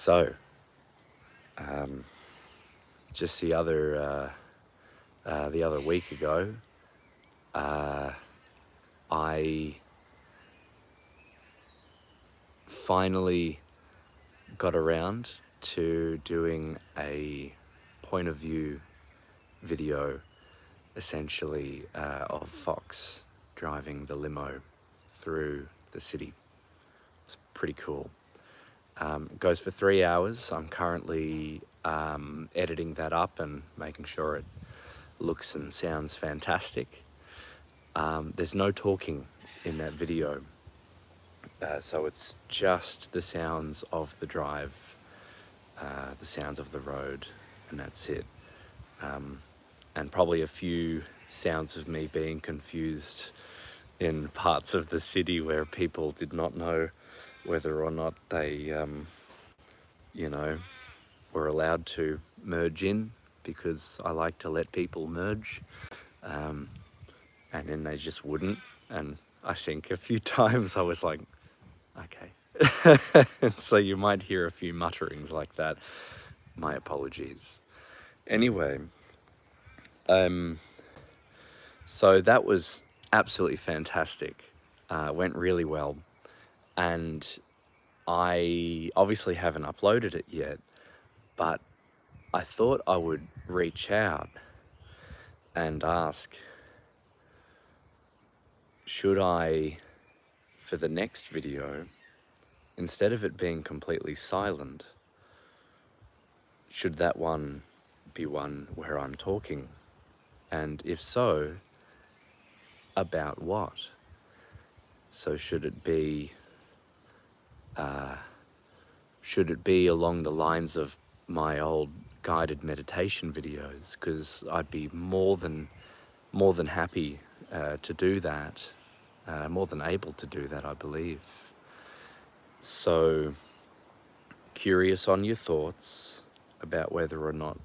So, just the other week ago, I finally got around to doing a point of view video, essentially, of Fox driving the limo through the city. It's pretty cool. It goes for 3 hours. I'm currently editing that up and making sure it looks and sounds fantastic. There's no talking in that video, so it's just the sounds of the drive, the sounds of the road, and that's it. And probably a few sounds of me being confused in parts of the city where people did not know whether or not they, were allowed to merge in, because I like to let people merge, and then they just wouldn't. And I think a few times I was like, okay. And so you might hear a few mutterings like that. My apologies. Anyway, so that was absolutely fantastic. Went really well. And I obviously haven't uploaded it yet, but I thought I would reach out and ask, should I, for the next video, instead of it being completely silent, should that one be one where I'm talking? And if so, about what? So should it be along the lines of my old guided meditation videos? Because I'd be more than happy to do that, more than able to do that, I believe. So, curious on your thoughts about whether or not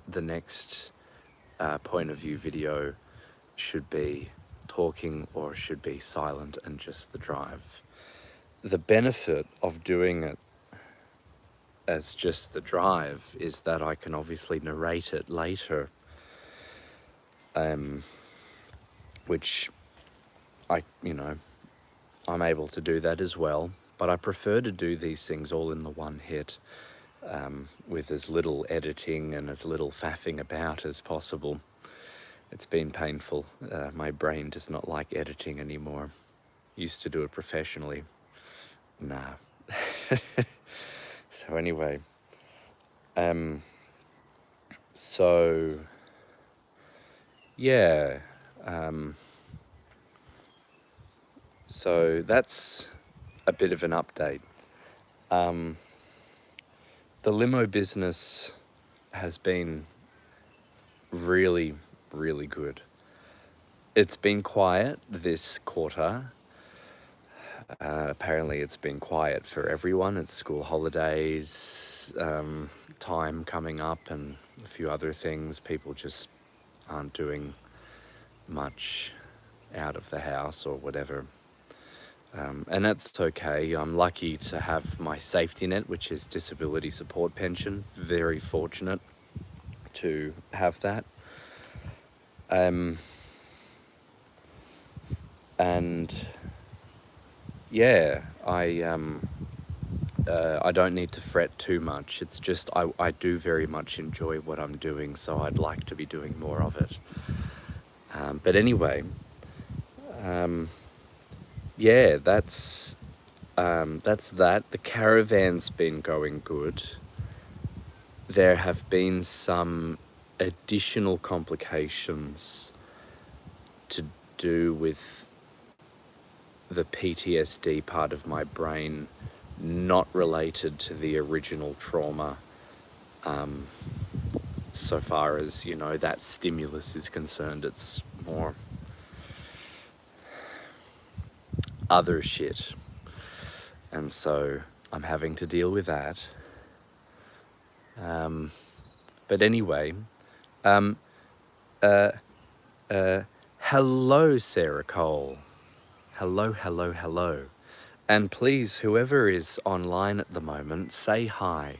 the next point of view video should be talking or should be silent and just the drive. The benefit of doing it as just the drive is that I can obviously narrate it later, which I'm able to do that as well, but I prefer to do these things all in the one hit, with as little editing and as little faffing about as possible. It's been painful. My brain does not like editing anymore. Used to do it professionally. Nah. So anyway, so yeah, so that's a bit of an update. The limo business has been really, really good. It's been quiet this quarter. Apparently it's been quiet for everyone. It's school holidays, time coming up, and a few other things. People just aren't doing much out of the house or whatever. And that's okay. I'm lucky to have my safety net, which is disability support pension. Very fortunate to have that. And yeah, I don't need to fret too much. It's just I do very much enjoy what I'm doing, so I'd like to be doing more of it. But anyway, yeah, that's that. The caravan's been going good. There have been some additional complications to do with the PTSD part of my brain, not related to the original trauma, so far as, that stimulus is concerned. It's more other shit. And so I'm having to deal with that. But anyway, hello, Sarah Cole. Hello. And please, whoever is online at the moment, say hi.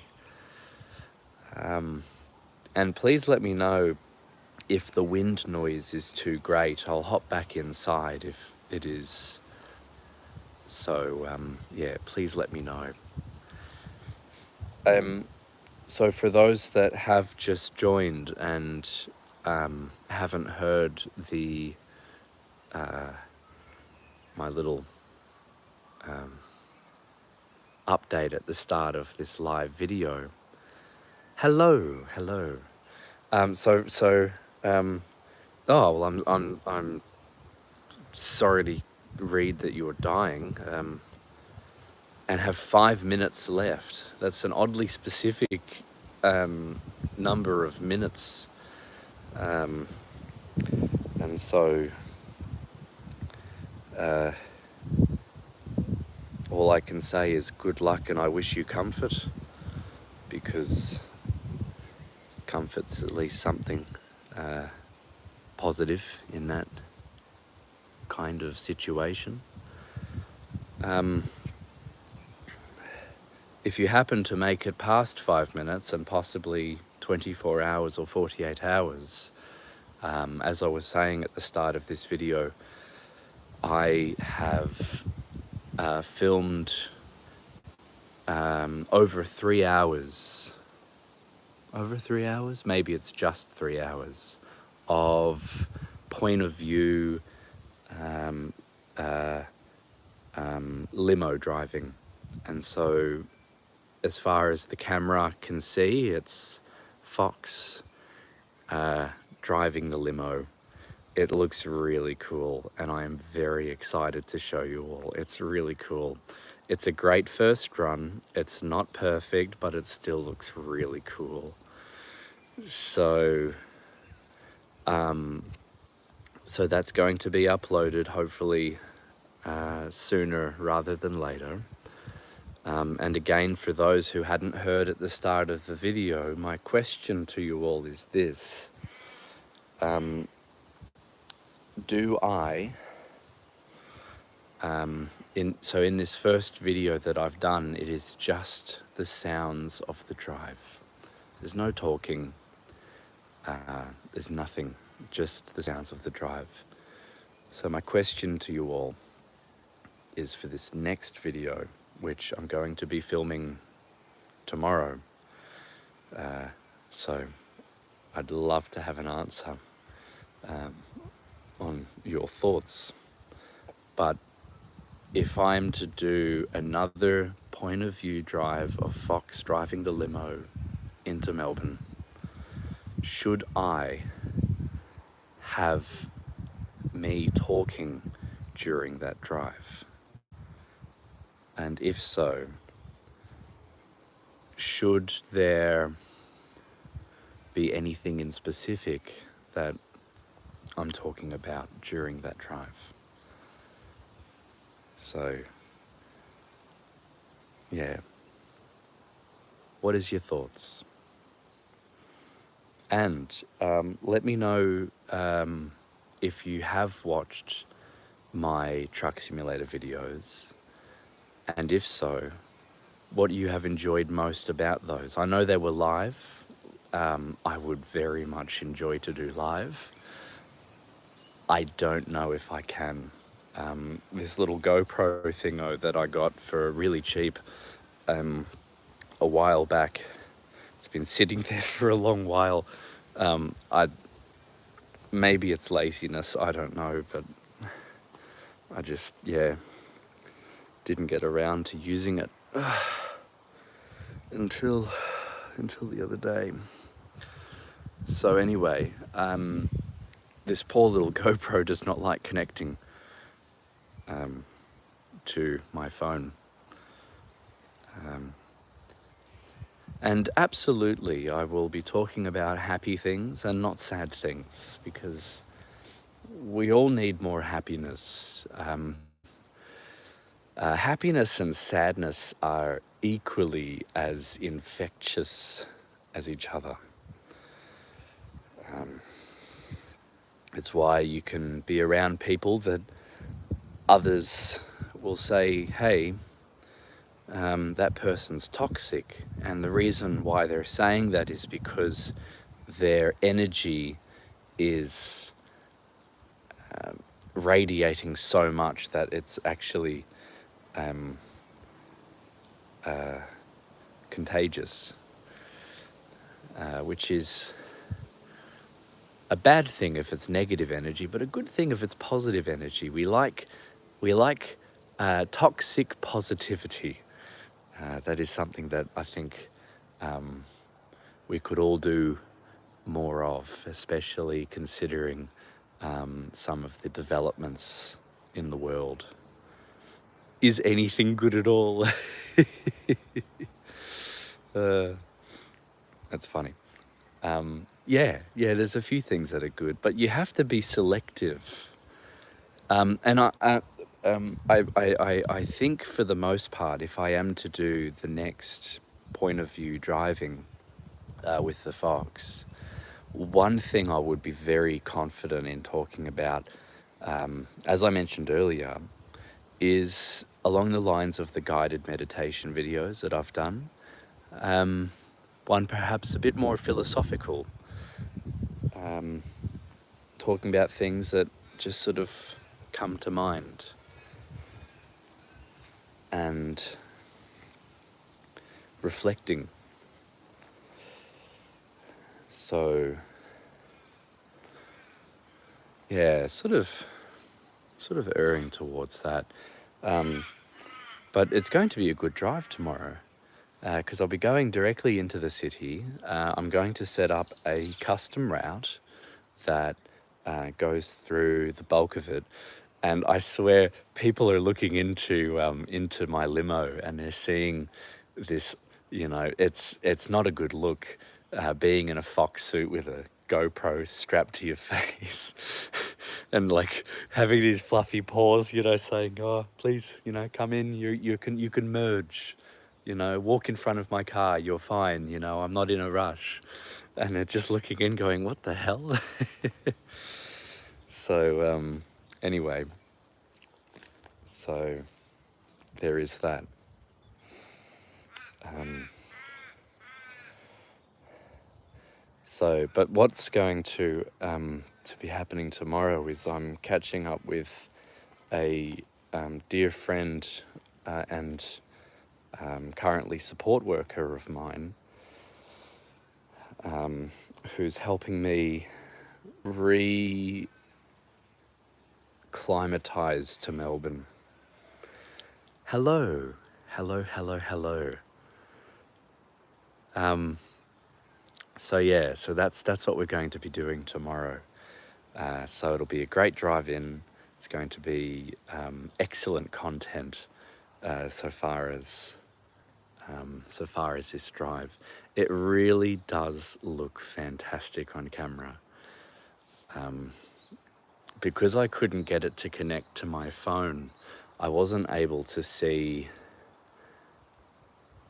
And please let me know if the wind noise is too great. I'll hop back inside if it is. So, yeah, please let me know. So for those that have just joined and haven't heard the my little update at the start of this live video, hello. Oh well, I'm sorry to read that you're dying, and have 5 minutes left. That's an oddly specific number of minutes, and so all I can say is good luck, and I wish you comfort, because comfort's at least something positive in that kind of situation. If you happen to make it past 5 minutes and possibly 24 hours or 48 hours, as I was saying at the start of this video, I have filmed over 3 hours, maybe it's just 3 hours, of point of view limo driving. And so as far as the camera can see, it's Fox driving the limo. It looks really cool, and I am very excited to show you all. It's really cool. It's a great first run. It's not perfect, but it still looks really cool. So so that's going to be uploaded hopefully sooner rather than later. And again, for those who hadn't heard at the start of the video, my question to you all is this. Do I, in this first video that I've done, it is just the sounds of the drive. There's no talking, there's nothing, just the sounds of the drive. So my question to you all is, for this next video, which I'm going to be filming tomorrow, so I'd love to have an answer on your thoughts. But if I'm to do another point of view drive of Fox driving the limo into Melbourne, should I have me talking during that drive? And if so, should there be anything in specific that I'm talking about during that drive? So, yeah. What is your thoughts? And let me know if you have watched my truck simulator videos, and if so, what you have enjoyed most about those. I know they were live. I would very much enjoy to do live. I don't know if I can. This little GoPro thingo that I got for really cheap a while back, it's been sitting there for a long while. Maybe it's laziness, I don't know, but I just, yeah, didn't get around to using it until the other day. So anyway, this poor little GoPro does not like connecting to my phone. And absolutely, I will be talking about happy things and not sad things, because we all need more happiness. Happiness and sadness are equally as infectious as each other. It's why you can be around people that others will say, hey, that person's toxic. And the reason why they're saying that is because their energy is radiating so much that it's actually contagious, which is a bad thing if it's negative energy, but a good thing if it's positive energy. We like toxic positivity. That is something that I think we could all do more of, especially considering some of the developments in the world. Is anything good at all? That's funny. Yeah, there's a few things that are good, but you have to be selective. And I think for the most part, if I am to do the next point of view driving with the Fox, one thing I would be very confident in talking about, as I mentioned earlier, is along the lines of the guided meditation videos that I've done. One perhaps a bit more philosophical, talking about things that just sort of come to mind. And reflecting. So, yeah, sort of erring towards that. But it's going to be a good drive tomorrow, because I'll be going directly into the city. I'm going to set up a custom route that goes through the bulk of it. And I swear people are looking into my limo and they're seeing this, it's not a good look being in a fox suit with a GoPro strapped to your face and like having these fluffy paws, saying, oh, please, come in, you can merge, walk in front of my car, you're fine, I'm not in a rush. And they're just looking in going, what the hell? So, anyway, so there is that. But what's going to be happening tomorrow is I'm catching up with a dear friend and currently support worker of mine, who's helping me re-climatize to Melbourne. Hello. So that's what we're going to be doing tomorrow. So it'll be a great drive-in. It's going to be excellent content so far as this drive. It really does look fantastic on camera. Because I couldn't get it to connect to my phone, I wasn't able to see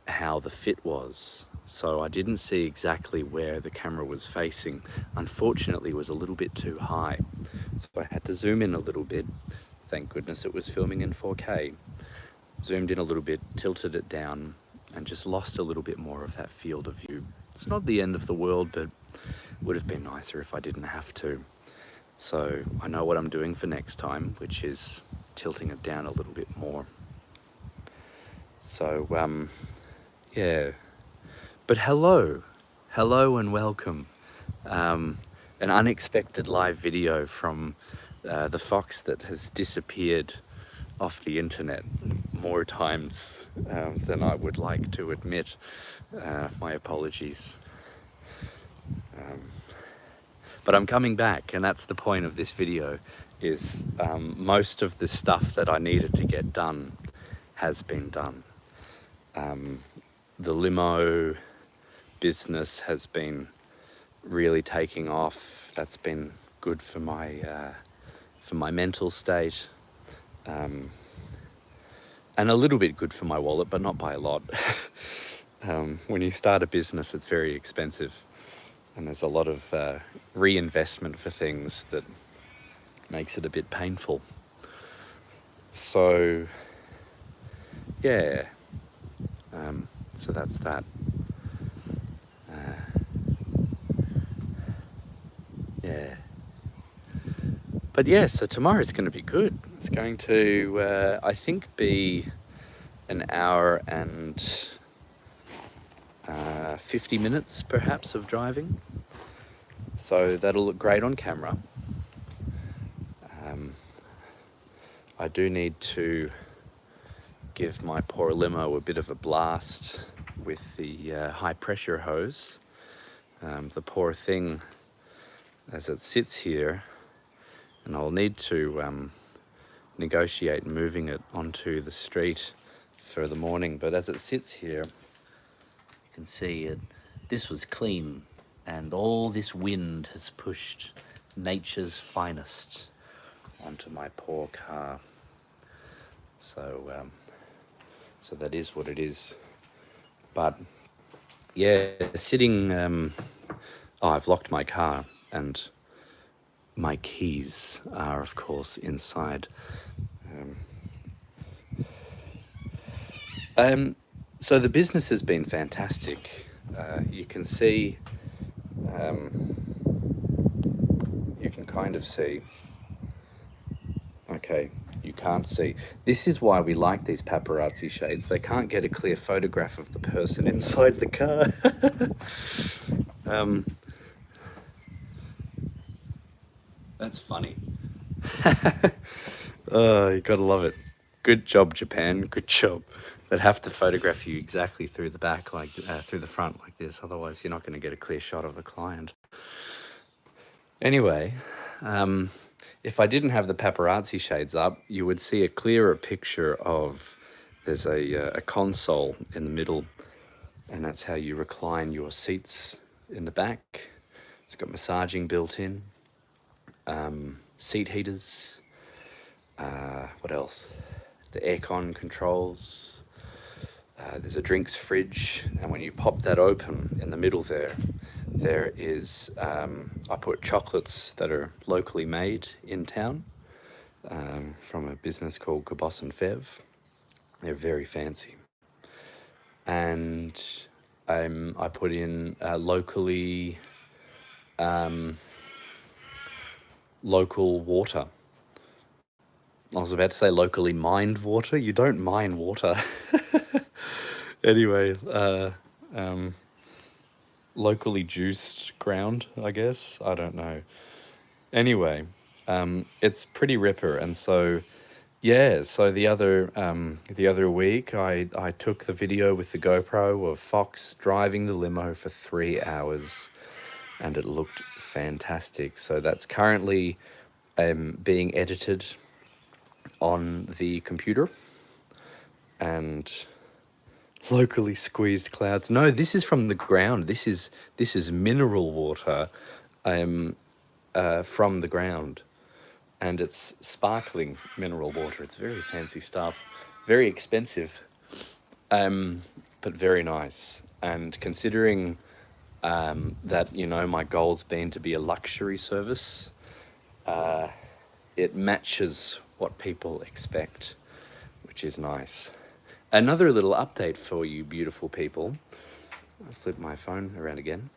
how the fit was. So I didn't see exactly where the camera was facing. Unfortunately, it was a little bit too high. So I had to zoom in a little bit. Thank goodness it was filming in 4K. Zoomed in a little bit, tilted it down, and just lost a little bit more of that field of view. It's not the end of the world, but it would have been nicer if I didn't have to. So I know what I'm doing for next time, which is tilting it down a little bit more. So, yeah. But hello and welcome. An unexpected live video from the fox that has disappeared off the internet more times than I would like to admit. My apologies. But I'm coming back, and that's the point of this video, is most of the stuff that I needed to get done has been done. The limo business has been really taking off. That's been good for my mental state, and a little bit good for my wallet, but not by a lot. When you start a business, it's very expensive, and there's a lot of reinvestment for things that makes it a bit painful. So yeah, so that's that. Yeah. But yeah, so tomorrow's going to be good. It's going to, I think, be an hour and 50 minutes perhaps of driving. So that'll look great on camera. I do need to give my poor limo a bit of a blast with the high pressure hose. The poor thing, as it sits here, and I'll need to negotiate moving it onto the street for the morning, but as it sits here, you can see it. This was clean, and all this wind has pushed nature's finest onto my poor car. So, so that is what it is. But yeah, sitting. Oh, I've locked my car, and my keys are, of course, inside. So the business has been fantastic. You can see, you can kind of see. Okay, you can't see. This is why we like these paparazzi shades. They can't get a clear photograph of the person inside the car. That's funny. Oh, you gotta love it. Good job, Japan. Good job. They'd have to photograph you exactly through the back, like through the front, like this. Otherwise, you're not going to get a clear shot of the client. Anyway, if I didn't have the paparazzi shades up, you would see a clearer picture of. There's a console in the middle, and that's how you recline your seats in the back. It's got massaging built in, seat heaters. What else? The aircon controls. There's a drinks fridge, and when you pop that open in the middle there is, I put chocolates that are locally made in town from a business called Kabos and Fev. They're very fancy. And I put in local water. I was about to say locally mined water. You don't mine water. Anyway, locally juiced ground, I guess. I don't know. Anyway, it's pretty ripper, and so yeah. So the other week, I took the video with the GoPro of Fox driving the limo for 3 hours, and it looked fantastic. So that's currently being edited on the computer, and locally squeezed clouds. No, this is from the ground. This is mineral water, from the ground, and it's sparkling mineral water. It's very fancy stuff, very expensive, but very nice. And considering that my goal's been to be a luxury service, it matches what people expect, which is nice. Another little update for you beautiful people, I'll flip my phone around again,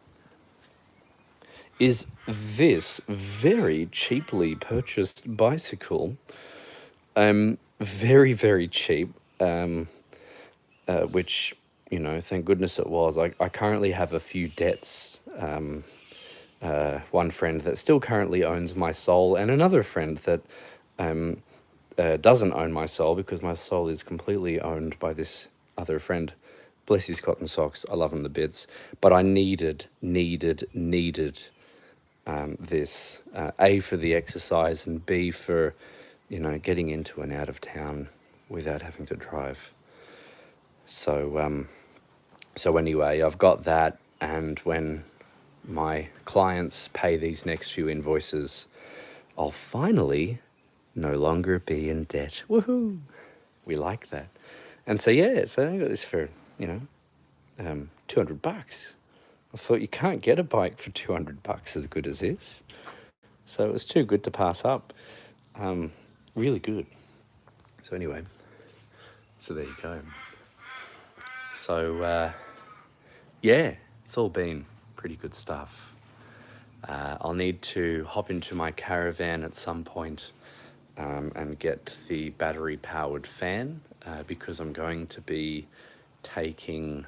is this very cheaply purchased bicycle. Very, very cheap, which, thank goodness it was. I currently have a few debts. One friend that still currently owns my soul, and another friend that doesn't own my soul, because my soul is completely owned by this other friend. Bless his cotton socks. I love him to bits. But I needed this, A, for the exercise, and B, for, getting into and out of town without having to drive. So, so anyway, I've got that, and when my clients pay these next few invoices, I'll finally no longer be in debt. Woohoo! We like that. And so yeah, so I got this for, $200. I thought, you can't get a bike for $200 as good as this. So it was too good to pass up. Really good. So anyway, So there you go. So yeah, it's all been pretty good stuff. I'll need to hop into my caravan at some point and get the battery-powered fan because I'm going to be taking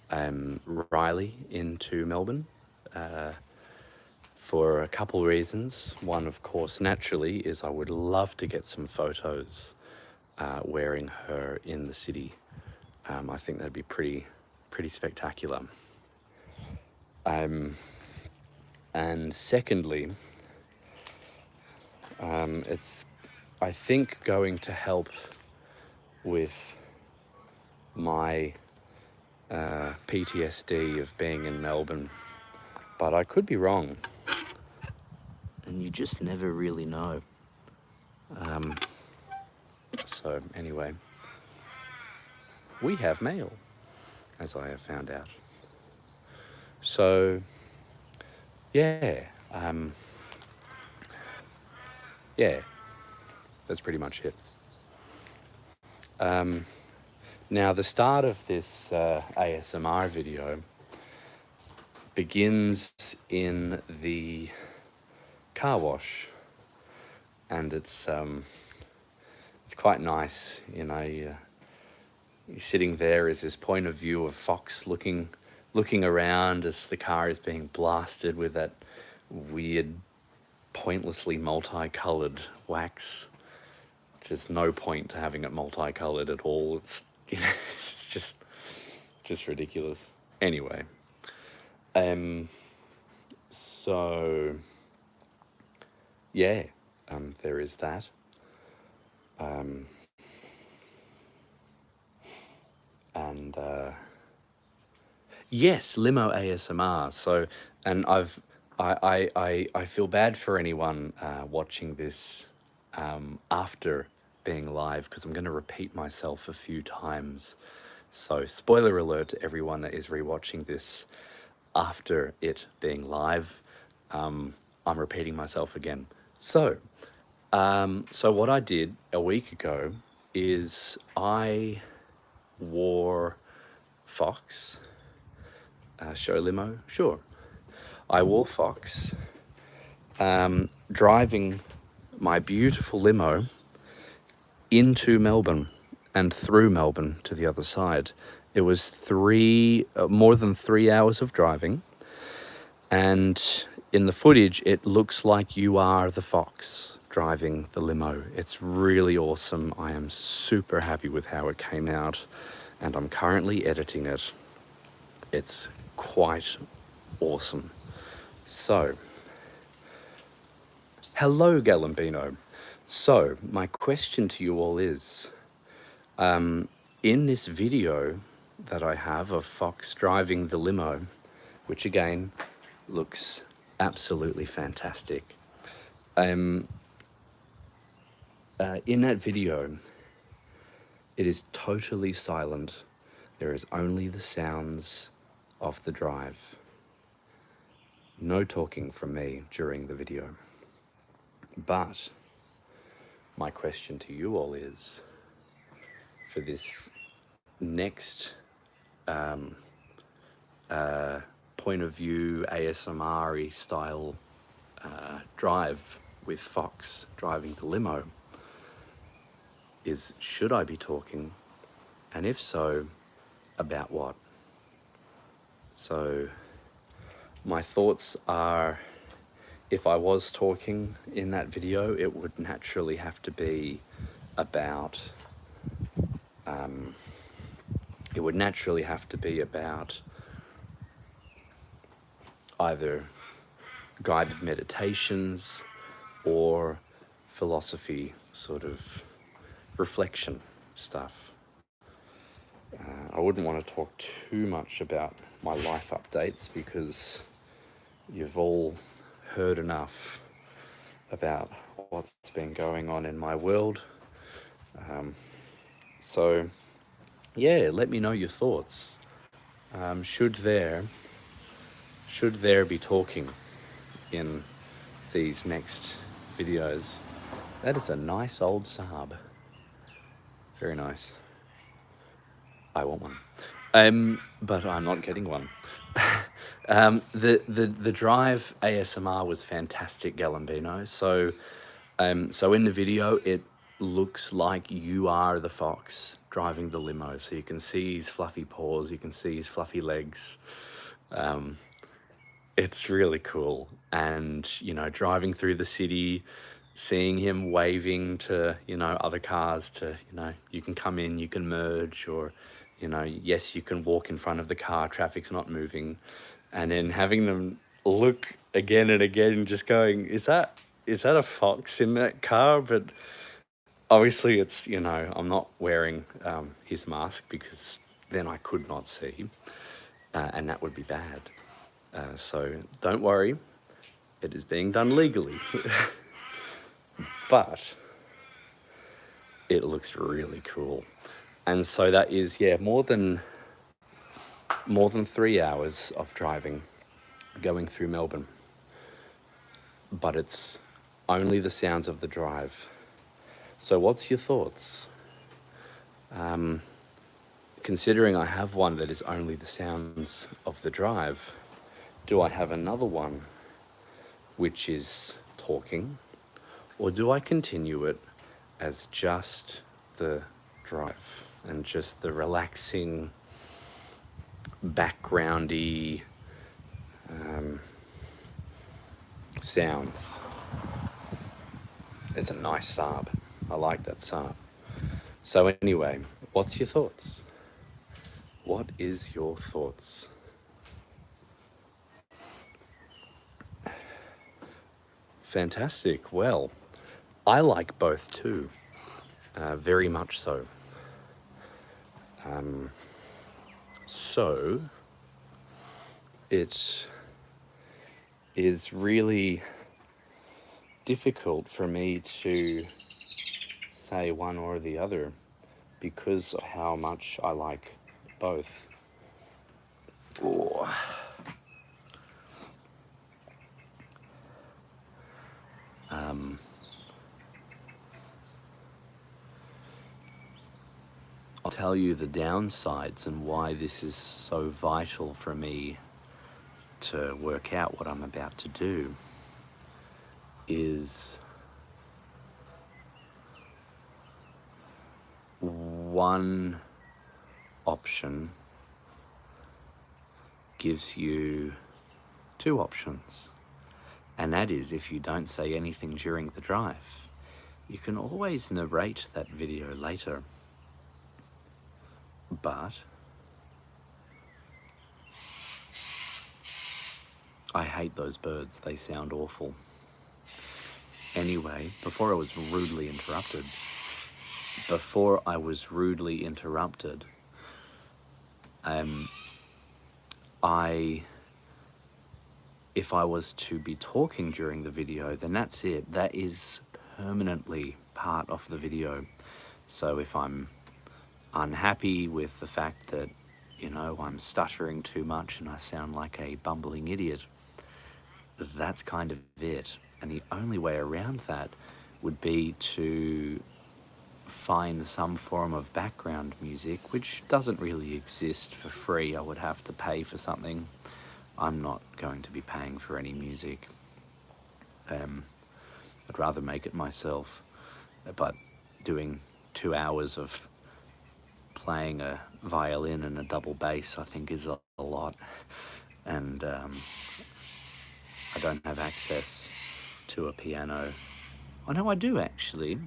Riley into Melbourne for a couple reasons. One, of course, naturally, is I would love to get some photos wearing her in the city. I think that'd be pretty spectacular. And secondly, it's, I think, going to help with my PTSD of being in Melbourne, but I could be wrong, and you just never really know. So anyway, we have mail, as I have found out. So yeah, yeah, that's pretty much it. Now, the start of this ASMR video begins in the car wash, and it's quite nice, you know. You're sitting there as this point of view of Fox looking around as the car is being blasted with that weird, pointlessly multicolored wax. There's no point to having it multicolored at all. It's, you know, it's just ridiculous. Anyway, so yeah, there is that. And yes, limo ASMR. So, and I feel bad for anyone watching this after being live, because I'm going to repeat myself a few times. So, spoiler alert to everyone that is rewatching this after it being live. I'm repeating myself again. So, so what I did a week ago is I wore Fox. Show limo? Sure. I wore Fox, driving my beautiful limo into Melbourne and through Melbourne to the other side. It was more than 3 hours of driving, and in the footage it looks like you are the Fox driving the limo. It's really awesome. I am super happy with how it came out, and I'm currently editing it. It's quite awesome. So, hello Galambino. So, my question to you all is, in this video that I have of Fox driving the limo, which again looks absolutely fantastic, in that video, it is totally silent. There is only the sounds of the drive. No talking from me during the video. But my question to you all is, for this next point of view ASMR-y style drive with Fox driving the limo, is should I be talking? And if so, about what? So my thoughts are, if I was talking in that video, it would naturally have to be about either guided meditations or philosophy, sort of reflection stuff. I wouldn't want to talk too much about my life updates, because you've all heard enough about what's been going on in my world. So yeah, let me know your thoughts. Should there be talking in these next videos? That is a nice old Saab. Very nice. I want one. But I'm not getting one. The drive ASMR was fantastic, Galambino. So in the video, it looks like you are the fox driving the limo. So you can see his fluffy paws, you can see his fluffy legs. It's really cool. And, you know, driving through the city, seeing him waving to, you know, other cars to, you know, you can come in, you can merge, or, you know, yes, you can walk in front of the car, traffic's not moving. And then having them look again and again, just going, is that a fox in that car? But obviously it's, you know, I'm not wearing his mask because then I could not see, and that would be bad. So don't worry, it is being done legally. But it looks really cool. And so that is, yeah, more than 3 hours of driving going through Melbourne. But it's only the sounds of the drive. So what's your thoughts? Considering I have one that is only the sounds of the drive, do I have another one which is talking, or do I continue it as just the drive and just the relaxing, backgroundy sounds? It's a nice Saab. I like that Saab. So anyway, what's your thoughts? What is your thoughts? Fantastic. Well, I like both too, very much so. So it is really difficult for me to say one or the other because of how much I like both. Oh. I'll tell you the downsides and why this is so vital for me to work out what I'm about to do is one option gives you two options. And that is, if you don't say anything during the drive, you can always narrate that video later. But I hate those birds, they sound awful. Anyway, before I was rudely interrupted, if I was to be talking during the video, then that's it. That is permanently part of the video. So if I'm unhappy with the fact that, you know, I'm stuttering too much and I sound like a bumbling idiot, that's kind of it. And the only way around that would be to find some form of background music, which doesn't really exist for free. I would have to pay for something. I'm not going to be paying for any music. I'd rather make it myself. But doing 2 hours of playing a violin and a double bass, I think, is a lot. And I don't have access to a piano. Oh no, I do actually.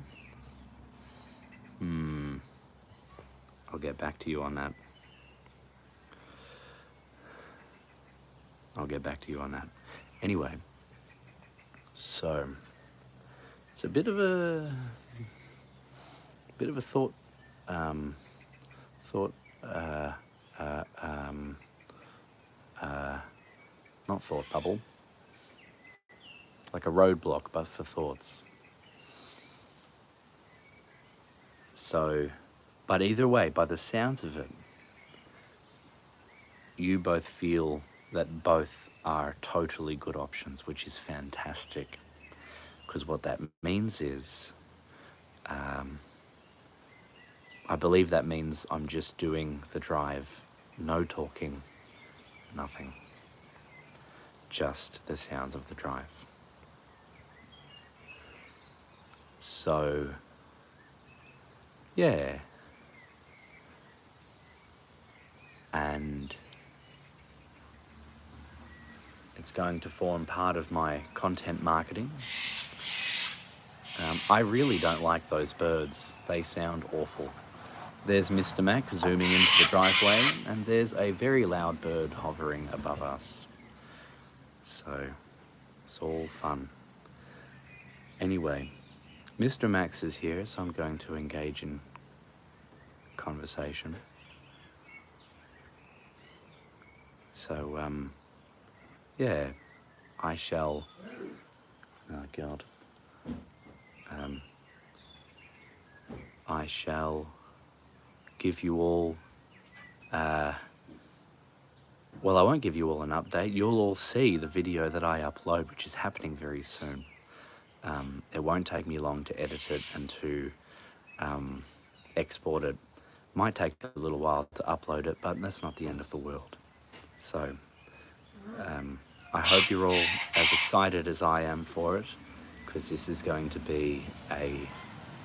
I'll get back to you on that. Anyway, so it's a bit of a thought, not thought bubble, like a roadblock, but for thoughts. So, but either way, by the sounds of it, you both feel that both are totally good options, which is fantastic. Because what that means is I believe that means I'm just doing the drive, no talking, nothing, just the sounds of the drive. So, yeah. And it's going to form part of my content marketing. I really don't like those birds. They sound awful. There's Mr. Max zooming into the driveway, and there's a very loud bird hovering above us. So, it's all fun. Anyway, Mr. Max is here, so I'm going to engage in conversation. So, yeah, I shall... Oh, God. I shall give you all... well, I won't give you all an update. You'll all see the video that I upload, which is happening very soon. It won't take me long to edit it and to export it. Might take a little while to upload it, but that's not the end of the world. So, I hope you're all as excited as I am for it, because this is going to be a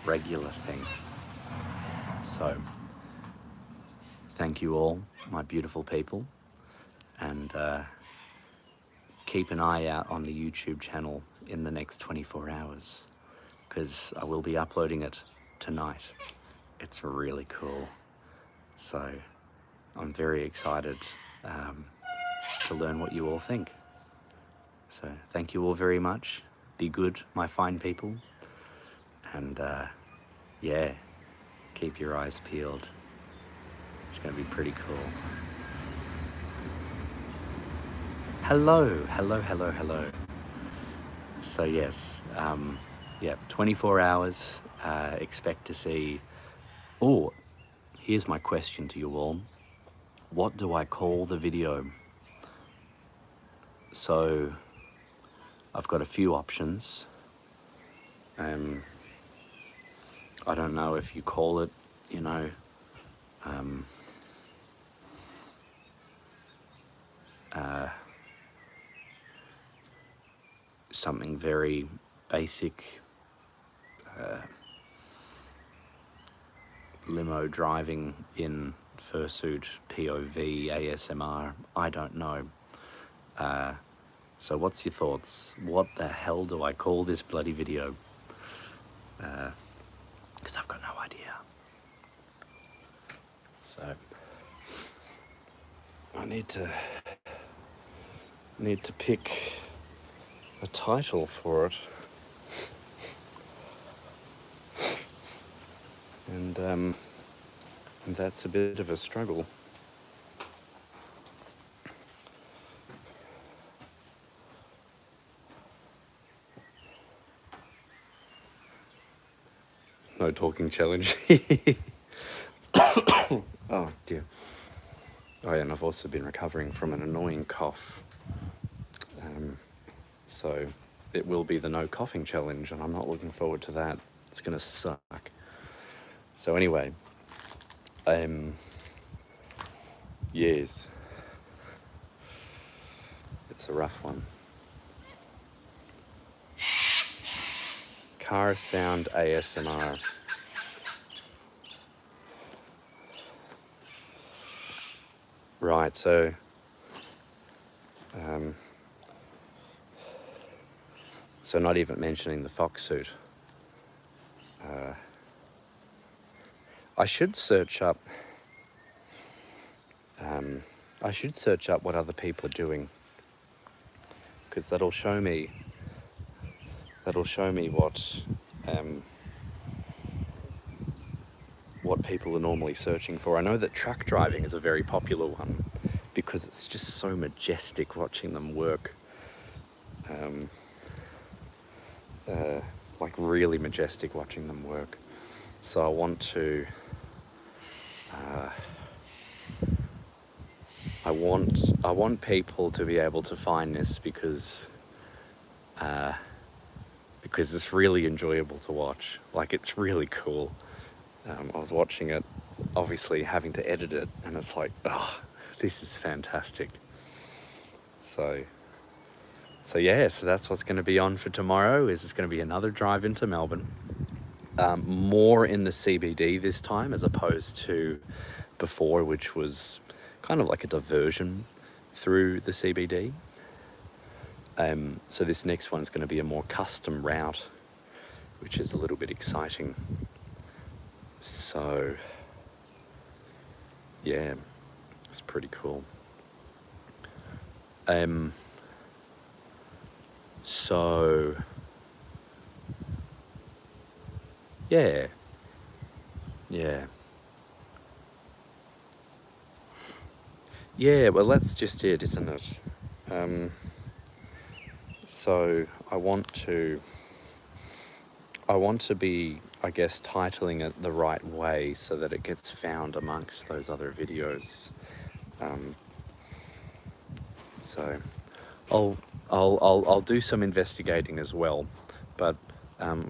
regular thing. So, thank you all, my beautiful people, and keep an eye out on the YouTube channel in the next 24 hours, because I will be uploading it tonight. It's really cool. So, I'm very excited to learn what you all think. So, thank you all very much. Be good, my fine people. And yeah, keep your eyes peeled. It's going to be pretty cool. Hello, hello, hello, hello. So yes, yeah, 24 hours, expect to see... Oh, here's my question to you all. What do I call the video? So, I've got a few options. I don't know if you call it, you know, something very basic, limo driving in fursuit, POV, ASMR, I don't know. So what's your thoughts? What the hell do I call this bloody video? Because I've got no idea. So I need to pick a title for it. And that's a bit of a struggle. No talking challenge. Oh dear. Oh yeah, and I've also been recovering from an annoying cough. So it will be the no coughing challenge, and I'm not looking forward to that. It's gonna suck. So anyway, yes, it's a rough one. Car sound ASMR. Right, so not even mentioning the fox suit. I should search up. I should search up what other people are doing, because that'll show me what people are normally searching for. I know that truck driving is a very popular one because it's just so majestic watching them work. Like really majestic watching them work. So I want to I want people to be able to find this because it's really enjoyable to watch. Like, it's really cool. I was watching it, obviously having to edit it, and it's like, oh, this is fantastic. So yeah, so that's what's going to be on for tomorrow. Is it's going to be another drive into Melbourne, more in the CBD this time as opposed to before, which was kind of like a diversion through the CBD. So this next one's going to be a more custom route, which is a little bit exciting. So yeah, it's pretty cool. So yeah, well, that's just it, isn't it? So I want to be, I guess, titling it the right way so that it gets found amongst those other videos. So I'll do some investigating as well, but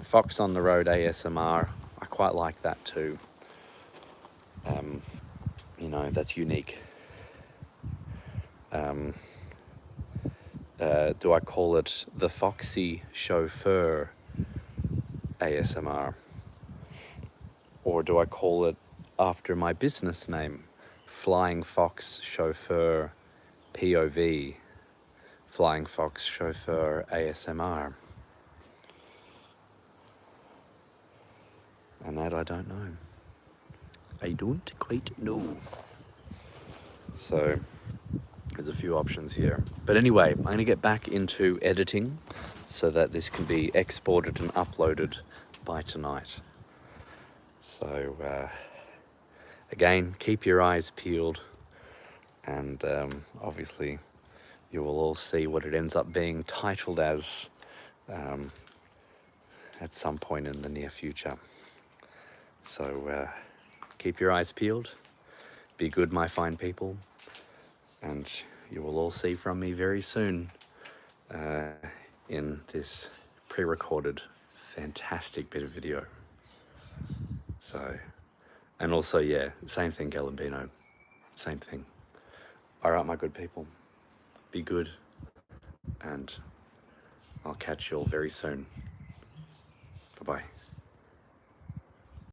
Fox on the Road ASMR, I quite like that too. You know, that's unique. Do I call it the Foxy Chauffeur ASMR? Or do I call it after my business name, Flying Fox Chauffeur POV, Flying Fox Chauffeur ASMR? And that I don't know. I don't quite know. So there's a few options here. But anyway, I'm going to get back into editing so that this can be exported and uploaded by tonight. So again, keep your eyes peeled, and obviously you will all see what it ends up being titled as at some point in the near future. So keep your eyes peeled, be good, my fine people, and you will all see from me very soon in this pre-recorded fantastic bit of video. So, and also, yeah, same thing, Galambino, same thing. All right, my good people, be good, and I'll catch you all very soon. Bye-bye.